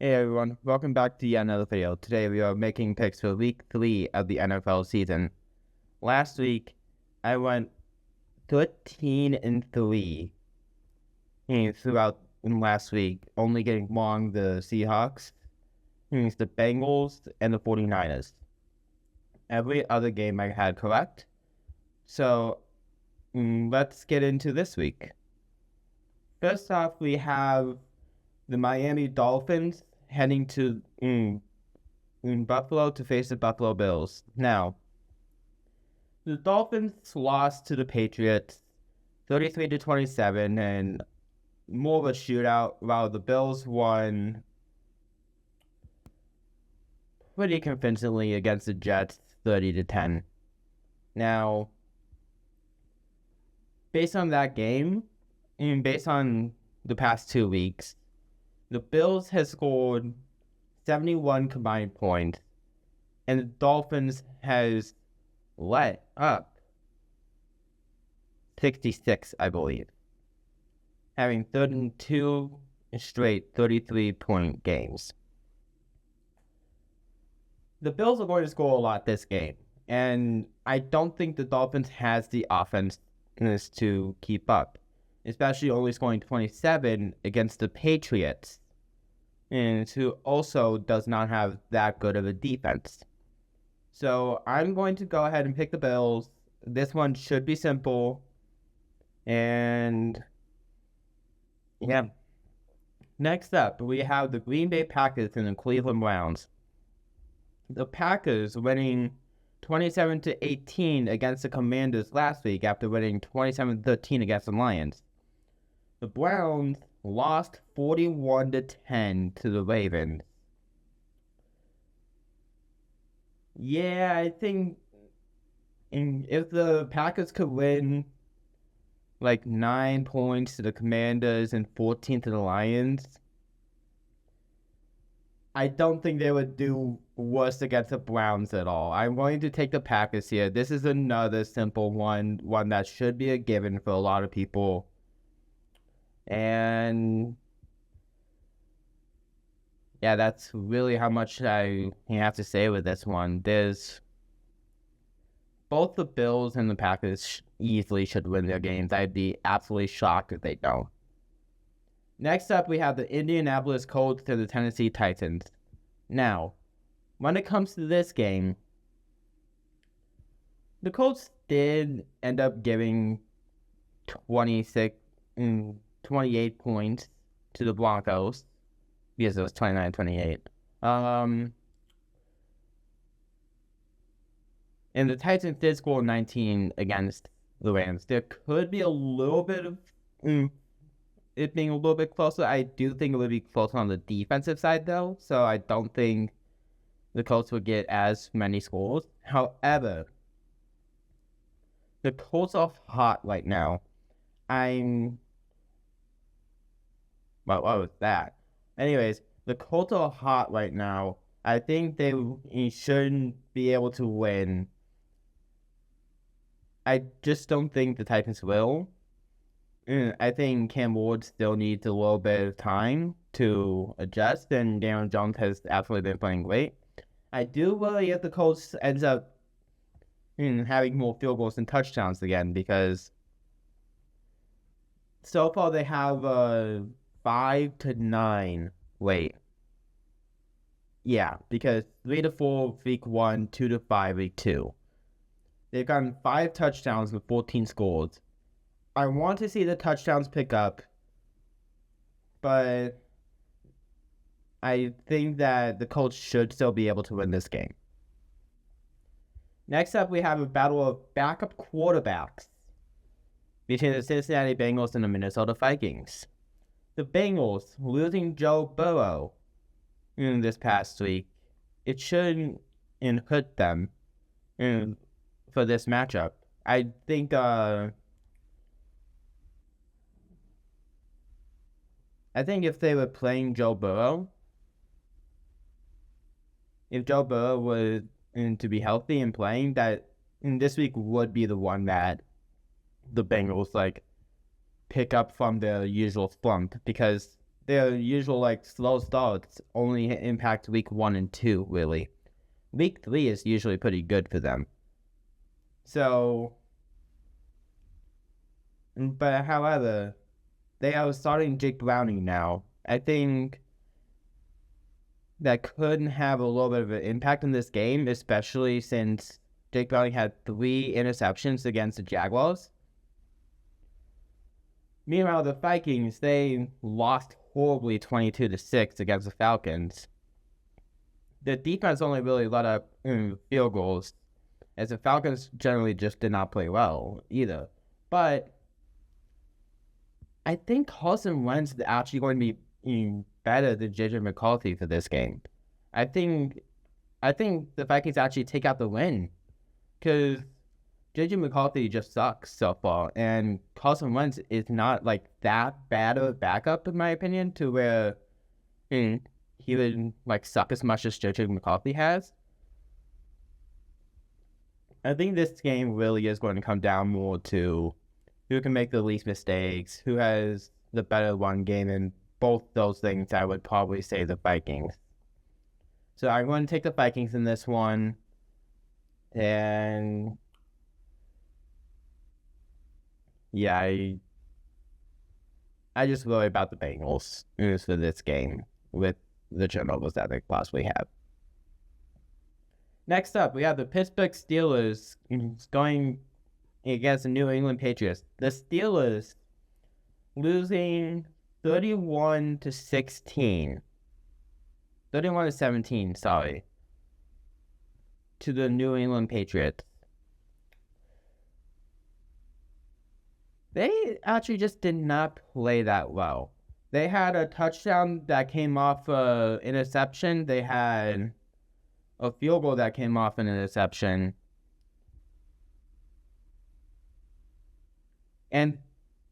Hey everyone, welcome back to yet another video. Today we are making picks for week 3 of the NFL season. Last week, I went 13-3 throughout last week, only getting wrong the Seahawks, the Bengals, and the 49ers. Every other game I had correct. So, let's get into this week. First off, we have the Miami Dolphins heading to in Buffalo to face the Buffalo Bills. Now, the Dolphins lost to the Patriots 33-27 and more of a shootout, while the Bills won pretty convincingly against the Jets 30-10. Now, based on that game, and based on the past 2 weeks, the Bills has scored 71 combined points, and the Dolphins has let up 66, I believe, having 32 straight 33-point games. The Bills are going to score a lot this game, and I don't think the Dolphins has the offense to keep up, especially only scoring 27 against the Patriots, and who also does not have that good of a defense. So I'm going to go ahead and pick the Bills. This one should be simple. And yeah. Next up, we have the Green Bay Packers and the Cleveland Browns. The Packers winning 27-18 against the Commanders last week after winning 27-13 against the Lions. The Browns lost 41-10 to the Ravens. Yeah, I think if the Packers could win like 9 points to the Commanders and 14 to the Lions, I don't think they would do worse against the Browns at all. I'm going to take the Packers here. This is another simple one that should be a given for a lot of people. And yeah, that's really how much I have to say with this one. There's both the Bills and the Packers easily should win their games. I'd be absolutely shocked if they don't. Next up, we have the Indianapolis Colts and the Tennessee Titans. Now, when it comes to this game, the Colts did end up giving 28 points to the Broncos, because it was 29-28. And the Titans did score 19 against the Rams. There could be a little bit of it being a little bit closer. I do think it would be closer on the defensive side, though, so I don't think the Colts would get as many scores. However, the Colts are hot right now. What was that? Anyways, the Colts are hot right now. I think they shouldn't be able to win. I just don't think the Titans will. I think Cam Ward still needs a little bit of time to adjust, and Daniel Jones has absolutely been playing great. I do worry if the Colts ends up having more field goals and touchdowns again, because so far they have 5-9. Wait. Yeah, because 3-4 week 1, 2-5 week 2. They've gotten 5 touchdowns with 14 scores. I want to see the touchdowns pick up, but I think that the Colts should still be able to win this game. Next up, we have a battle of backup quarterbacks between the Cincinnati Bengals and the Minnesota Vikings. The Bengals losing Joe Burrow in this past week, it shouldn't hurt them for this matchup. I think if they were playing Joe Burrow, if Joe Burrow was to be healthy and playing, that this week would be the one that the Bengals pick up from their usual slump, because their usual like slow starts only impact week 1 and 2 really. Week 3 is usually pretty good for them. So, but however, they are starting Jake Browning now. I think that could have a little bit of an impact in this game, especially since Jake Browning had 3 interceptions against the Jaguars. Meanwhile, the Vikings, they lost horribly 22-6 against the Falcons. The defense only really let up field goals, as the Falcons generally just did not play well either. But I think Carson Wentz is actually going to be better than JJ McCarthy for this game. I think the Vikings actually take out the win because JJ McCarthy just sucks so far, and Carson Wentz is not like that bad of a backup in my opinion to where he would like suck as much as JJ McCarthy has. I think this game really is going to come down more to who can make the least mistakes, who has the better one game, and both those things I would probably say the Vikings. So I'm going to take the Vikings in this one, and yeah, I just worry about the Bengals for this game with the turnovers that they possibly have. Next up, we have the Pittsburgh Steelers going against the New England Patriots. The Steelers losing 31-16. 31-17, sorry. To the New England Patriots. They actually just did not play that well. They had a touchdown that came off an interception. They had a field goal that came off an interception. And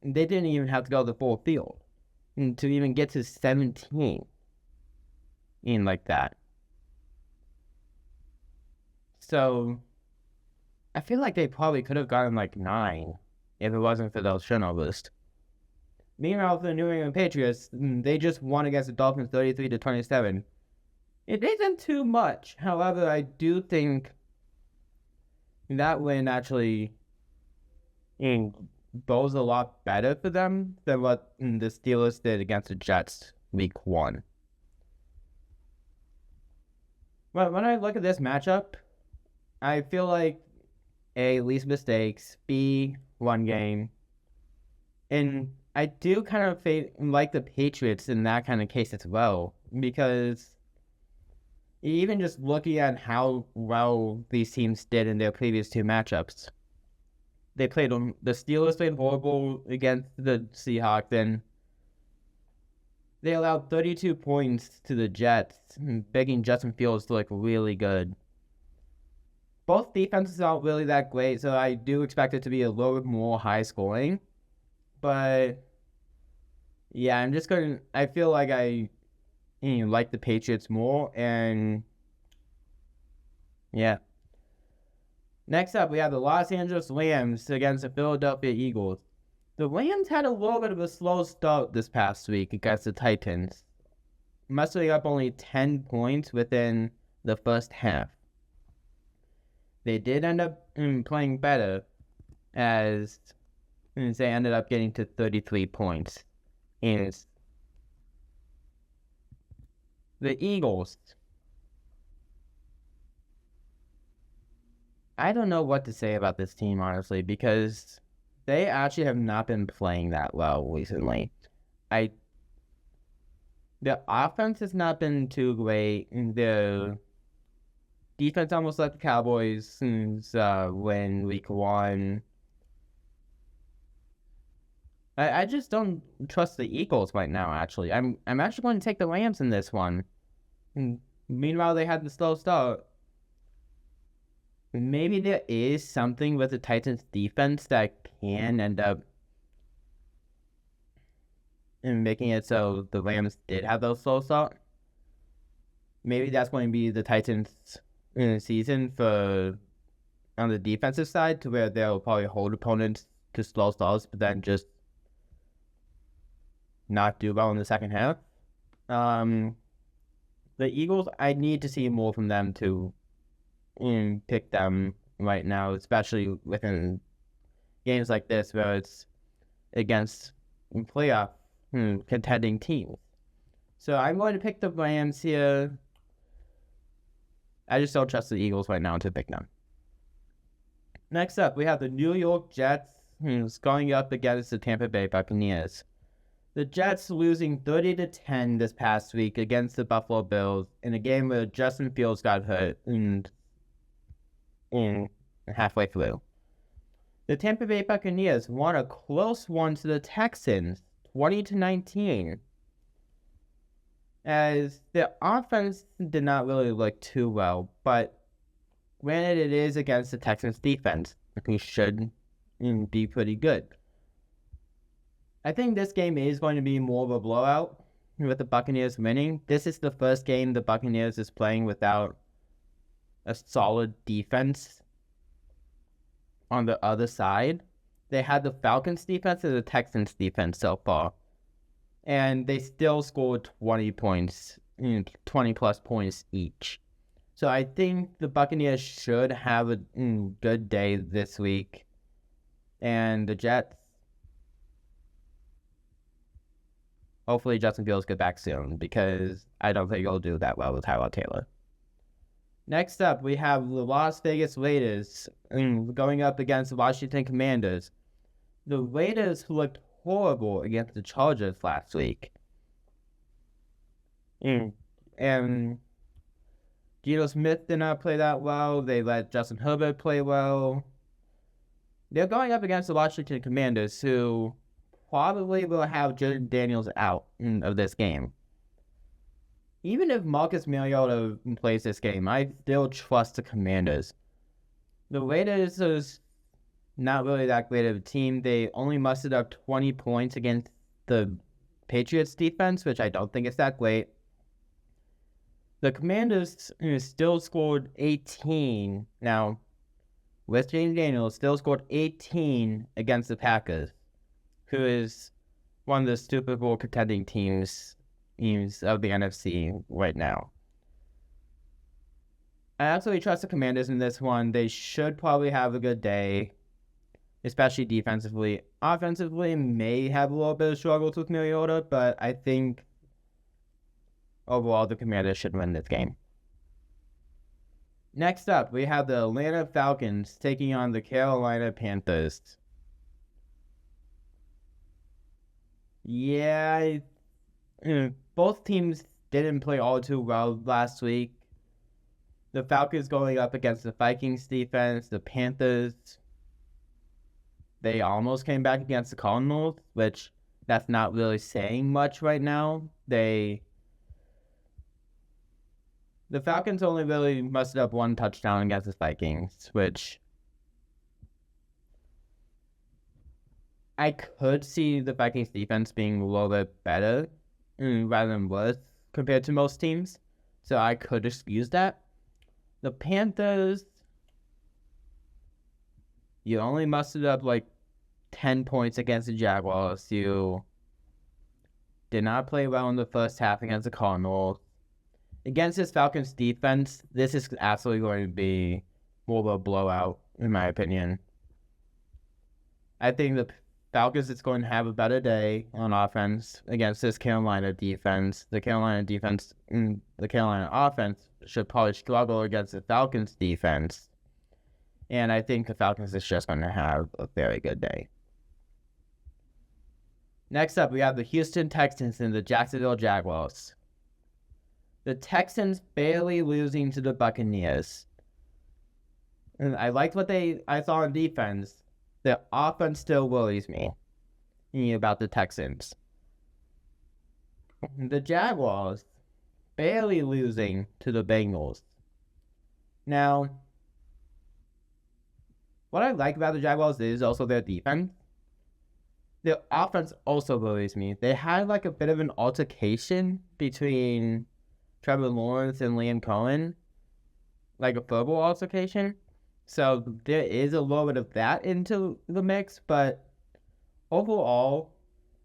they didn't even have to go the full field to even get to 17 in like that. So I feel like they probably could have gotten like 9 if it wasn't for those turnovers. Meanwhile, for the New England Patriots, they just won against the Dolphins 33-27. It isn't too much. However, I do think that win actually bodes a lot better for them than what the Steelers did against the Jets week 1. But when I look at this matchup, I feel like A, least mistakes, B, one game. And I do kind of like the Patriots in that kind of case as well, because even just looking at how well these teams did in their previous 2 matchups, the Steelers played horrible against the Seahawks, and they allowed 32 points to the Jets, begging Justin Fields to look really good. Both defenses aren't really that great, so I do expect it to be a little bit more high scoring. But yeah, I feel like I like the Patriots more, and yeah. Next up, we have the Los Angeles Rams against the Philadelphia Eagles. The Rams had a little bit of a slow start this past week against the Titans, mustering up only 10 points within the first half. They did end up playing better, as they ended up getting to 33 points. And the Eagles, I don't know what to say about this team, honestly, because they actually have not been playing that well recently. The offense has not been too great. The defense almost let the Cowboys win week 1. I just don't trust the Eagles right now, actually. I'm actually going to take the Rams in this one. Meanwhile, they had the slow start. Maybe there is something with the Titans' defense that can end up making it so the Rams did have those slow start. Maybe that's going to be the Titans' season for on the defensive side, to where they'll probably hold opponents to slow starts, but then just not do well in the second half. The Eagles, I need to see more from them to pick them right now, especially within games like this where it's against playoff contending teams. So I'm going to pick the Rams here. I just don't trust the Eagles right now to pick them. Next up, we have the New York Jets going up against the Tampa Bay Buccaneers. The Jets losing 30-10 this past week against the Buffalo Bills in a game where Justin Fields got hurt in halfway through. The Tampa Bay Buccaneers won a close one to the Texans, 20-19. As the offense did not really look too well, but granted it is against the Texans defense, who should be pretty good. I think this game is going to be more of a blowout with the Buccaneers winning. This is the first game the Buccaneers is playing without a solid defense on the other side. They had the Falcons defense and the Texans defense so far, and they still scored 20 points, 20 plus points each. So I think the Buccaneers should have a good day this week, and the Jets, hopefully Justin Fields get back soon, because I don't think he'll do that well with Tyrod Taylor. Next up, we have the Las Vegas Raiders going up against the Washington Commanders. The Raiders looked horrible against the Chargers last week. And Geno Smith did not play that well. They let Justin Herbert play well. They're going up against the Washington Commanders, who probably will have Jordan Daniels out of this game. Even if Marcus Mariota plays this game, I still trust the Commanders. The Raiders is not really that great of a team. They only mustered up 20 points against the Patriots defense, which I don't think is that great. The Commanders still scored 18. Now, with James Daniels, still scored 18 against the Packers, who is one of the Super Bowl contending teams of the NFC right now. I absolutely trust the Commanders in this one. They should probably have a good day, especially defensively. Offensively, may have a little bit of struggles with Mariota, but I think overall the Commanders should win this game. Next up, we have the Atlanta Falcons taking on the Carolina Panthers. Yeah, both teams didn't play all too well last week. The Falcons going up against the Vikings defense. The Panthers, they almost came back against the Cardinals, which that's not really saying much right now. The Falcons only really mustered up one touchdown against the Vikings, which I could see the Vikings defense being a little bit better rather than worse compared to most teams. So I could excuse that. The Panthers, you only mustered up like 10 points against the Jaguars. You did not play well in the first half against the Cardinals. Against this Falcons defense, this is absolutely going to be more of a blowout, in my opinion. I think the Falcons is going to have a better day on offense against this Carolina defense. The Carolina offense should probably struggle against the Falcons defense. And I think the Falcons is just going to have a very good day. Next up, we have the Houston Texans and the Jacksonville Jaguars. The Texans barely losing to the Buccaneers. And I liked what I saw on defense. The offense still worries me about the Texans. The Jaguars barely losing to the Bengals. Now, what I like about the Jaguars is also their defense. Their offense also worries me. They had like a bit of an altercation between Trevor Lawrence and Liam Cohen, like a verbal altercation. So there is a little bit of that into the mix, but overall,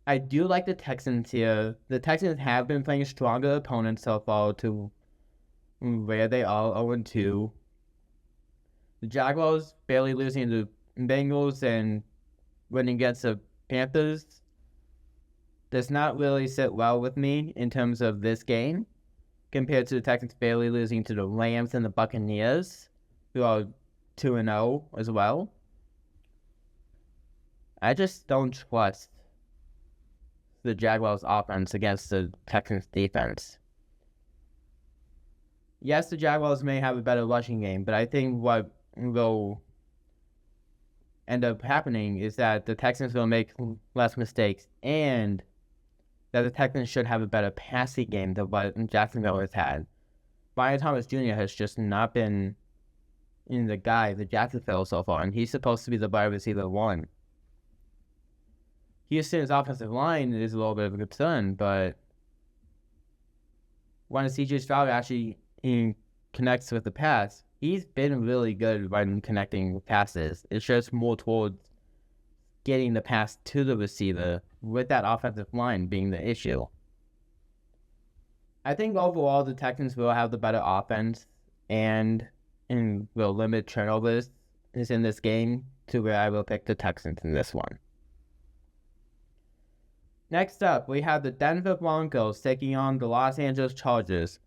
I do like the Texans here. The Texans have been playing stronger opponents so far to where they are 0-2. The Jaguars barely losing to Bengals and winning against the Panthers does not really sit well with me in terms of this game compared to the Texans barely losing to the Rams and the Buccaneers, who are 2-0 as well. I just don't trust the Jaguars' offense against the Texans' defense. Yes, the Jaguars may have a better rushing game, but I think what will end up happening is that the Texans will make less mistakes and that the Texans should have a better passing game than what Jacksonville has had. Brian Thomas Jr. has just not been in the Jacksonville so far, and he's supposed to be the wide receiver one. Houston's offensive line is a little bit of a concern, but when C.J. Stroud actually connects with the pass, he's been really good when connecting passes. It's just more towards getting the pass to the receiver with that offensive line being the issue. I think overall the Texans will have the better offense and will limit turnovers in this game to where I will pick the Texans in this one. Next up, we have the Denver Broncos taking on the Los Angeles Chargers.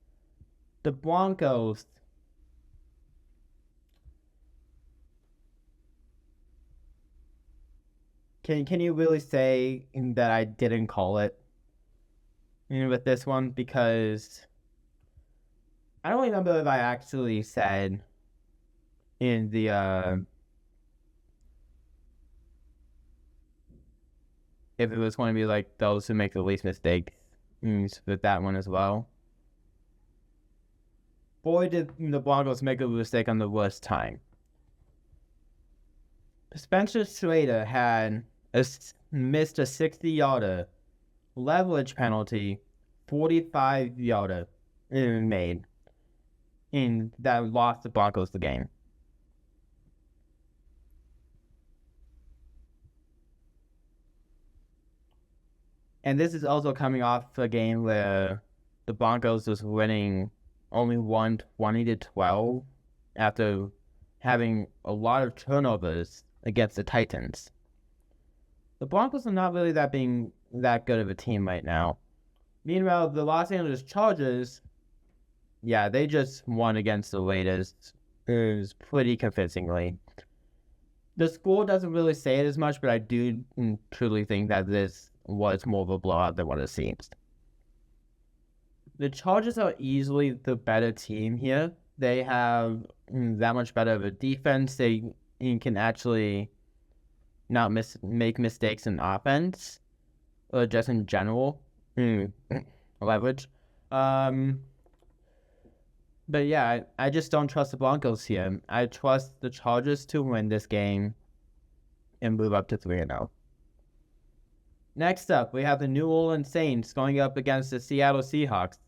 The Broncos Can you really say that I didn't call it with this one? Because I don't remember if I actually said in the if it was going to be like those who make the least mistakes with that one as well. Boy, did the Broncos make a mistake on the worst time. Spencer Strader had missed a 60-yarder leverage penalty, 45-yarder made, and that lost the Broncos the game. And this is also coming off a game where the Broncos was winning only 20-12 after having a lot of turnovers against the Titans. The Broncos are not really being that good of a team right now. Meanwhile, the Los Angeles Chargers, they just won against the Raiders. It was pretty convincingly. The score doesn't really say it as much, but I do truly think that this was more of a blowout than what it seems. The Chargers are easily the better team here. They have that much better of a defense. They can actually not make mistakes in offense, or just in general leverage. But yeah, I just don't trust the Broncos here. I trust the Chargers to win this game and move up to 3-0. Next up, we have the New Orleans Saints going up against the Seattle Seahawks.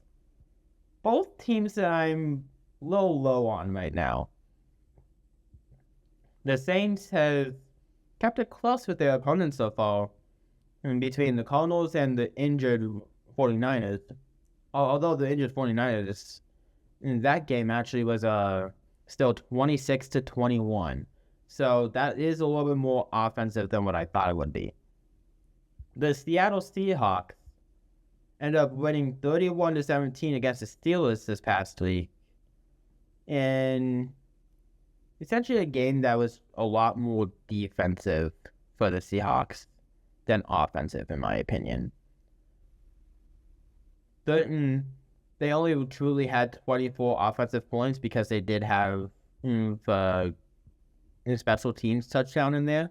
Both teams that I'm low on right now. The Saints have kept it close with their opponents so far, between the Cardinals and the injured 49ers. Although the injured 49ers, that game actually was still 26-21. So that is a little bit more offensive than what I thought it would be. The Seattle Seahawks ended up winning 31-17 against the Steelers this past week. And essentially a game that was a lot more defensive for the Seahawks than offensive, in my opinion. They only truly had 24 offensive points because they did have a special teams touchdown in there.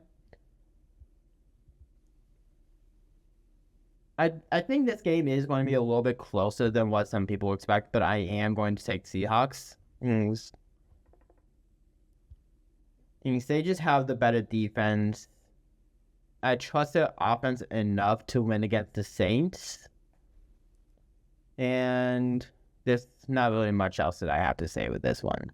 I think this game is going to be a little bit closer than what some people expect, but I am going to take Seahawks. They just have the better defense. I trust their offense enough to win against the Saints. And there's not really much else that I have to say with this one.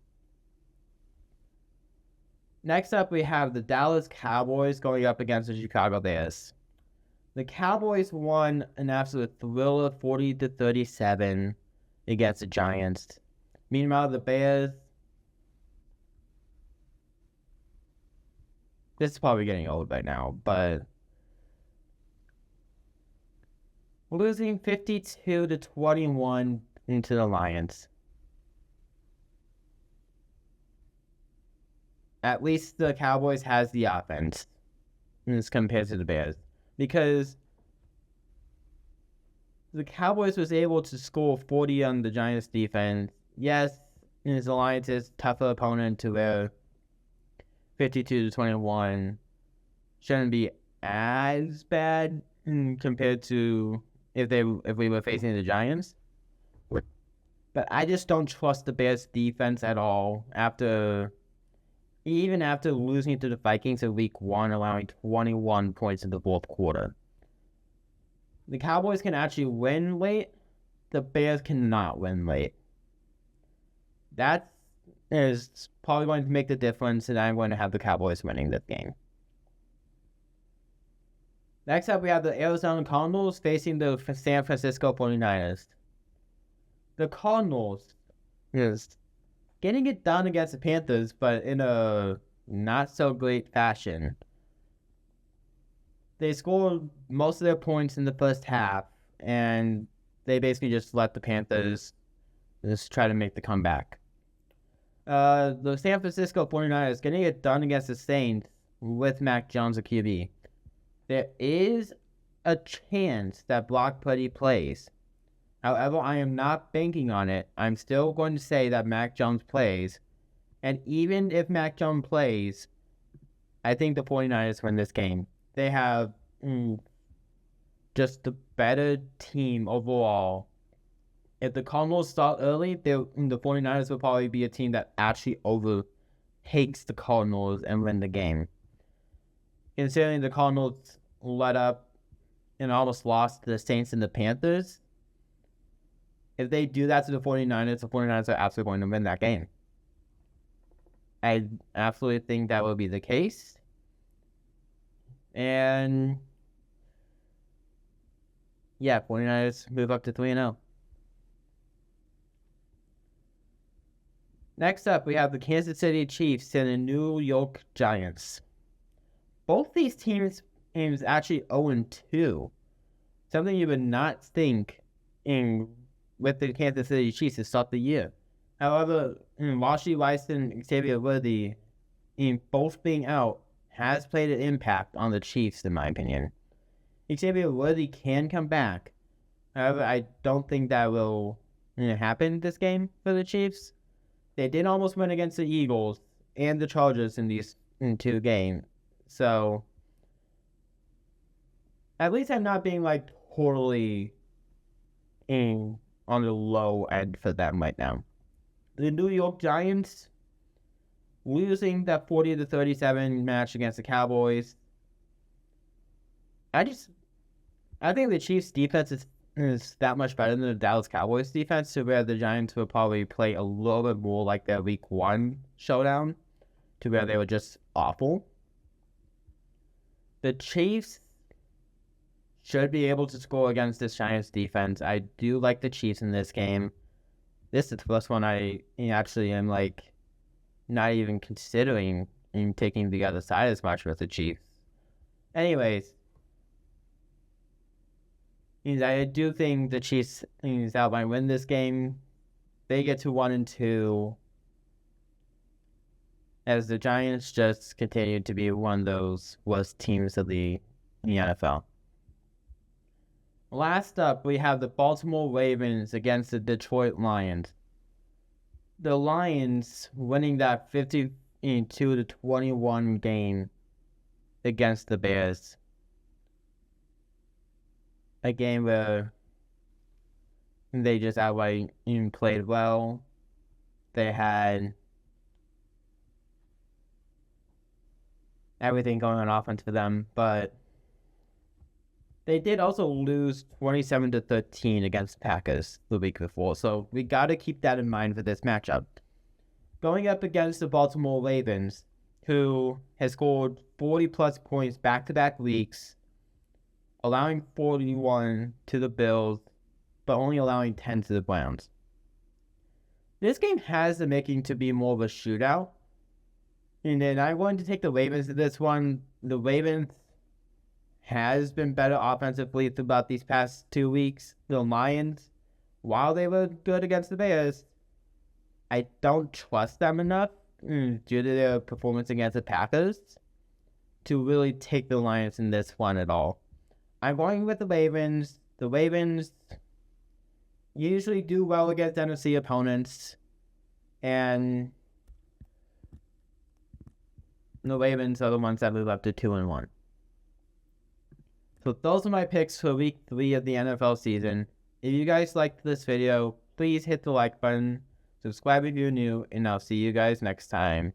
Next up, we have the Dallas Cowboys going up against the Chicago Bears. The Cowboys won an absolute thriller 40-37 against the Giants. Meanwhile, the Bears, this is probably getting old by now, but losing 52-21 into the Lions. At least the Cowboys has the offense as compared to the Bears, because the Cowboys was able to score 40 on the Giants defense. Yes, the Lions is tougher opponent to their 52-21. Shouldn't be as bad compared to if we were facing the Giants. But I just don't trust the Bears defense at all even after losing to the Vikings in week 1, allowing 21 points in the fourth quarter. The Cowboys can actually win late. The Bears cannot win late. That is probably going to make the difference, and I'm going to have the Cowboys winning this game. Next up, we have the Arizona Cardinals facing the San Francisco 49ers. The Cardinals is getting it done against the Panthers, but in a not-so-great fashion. They scored most of their points in the first half, and they basically just let the Panthers just try to make the comeback. The San Francisco 49ers getting it done against the Saints with Mac Jones at QB. There is a chance that Brock Purdy plays. However, I am not banking on it. I'm still going to say that Mac Jones plays. And even if Mac Jones plays, I think the 49ers win this game. They have just the better team overall. If the Cardinals start early, the 49ers will probably be a team that actually overtakes the Cardinals and win the game. Considering the Cardinals let up and almost lost to the Saints and the Panthers, if they do that to the 49ers are absolutely going to win that game. I absolutely think that will be the case. And yeah, 49ers move up to 3-0. Next up, we have the Kansas City Chiefs and the New York Giants. Both these teams actually 0-2. Something you would not think with the Kansas City Chiefs to start the year. However, Rashee Rice and Xavier Worthy, both being out, has played an impact on the Chiefs, in my opinion. Xavier Worthy can come back. However, I don't think that will happen this game for the Chiefs. They did almost win against the Eagles and the Chargers in these two games. So, at least I'm not being totally on the low end for them right now. The New York Giants losing that 40-37 match against the Cowboys. I think the Chiefs' defense is that much better than the Dallas Cowboys' defense, to where the Giants will probably play a little bit more like their Week 1 showdown, to where they were just awful. The Chiefs should be able to score against this Giants defense. I do like the Chiefs in this game. This is the first one I actually am not even considering taking the other side as much with the Chiefs. Anyways, I do think the Chiefs might win this game. They get to 1-2, as the Giants just continue to be one of those worst teams of the NFL. Last up, we have the Baltimore Ravens against the Detroit Lions. The Lions winning that 52-21 game against the Bears. A game where they just outright played well. They had everything going on offense for them, but they did also lose 27-13 against the Packers the week before, so we got to keep that in mind for this matchup. Going up against the Baltimore Ravens, who has scored 40-plus points back-to-back weeks, allowing 41 to the Bills, but only allowing 10 to the Browns. This game has the making to be more of a shootout. And then I'm going to take the Ravens in this one. The Ravens has been better offensively throughout these past 2 weeks. The Lions, while they were good against the Bears, I don't trust them enough due to their performance against the Packers to really take the Lions in this one at all. I'm going with the Ravens. The Ravens usually do well against NFC opponents, and the Ravens are the ones that move up to 2-1. So those are my picks for week 3 of the NFL season. If you guys liked this video, please hit the like button, subscribe if you're new, and I'll see you guys next time.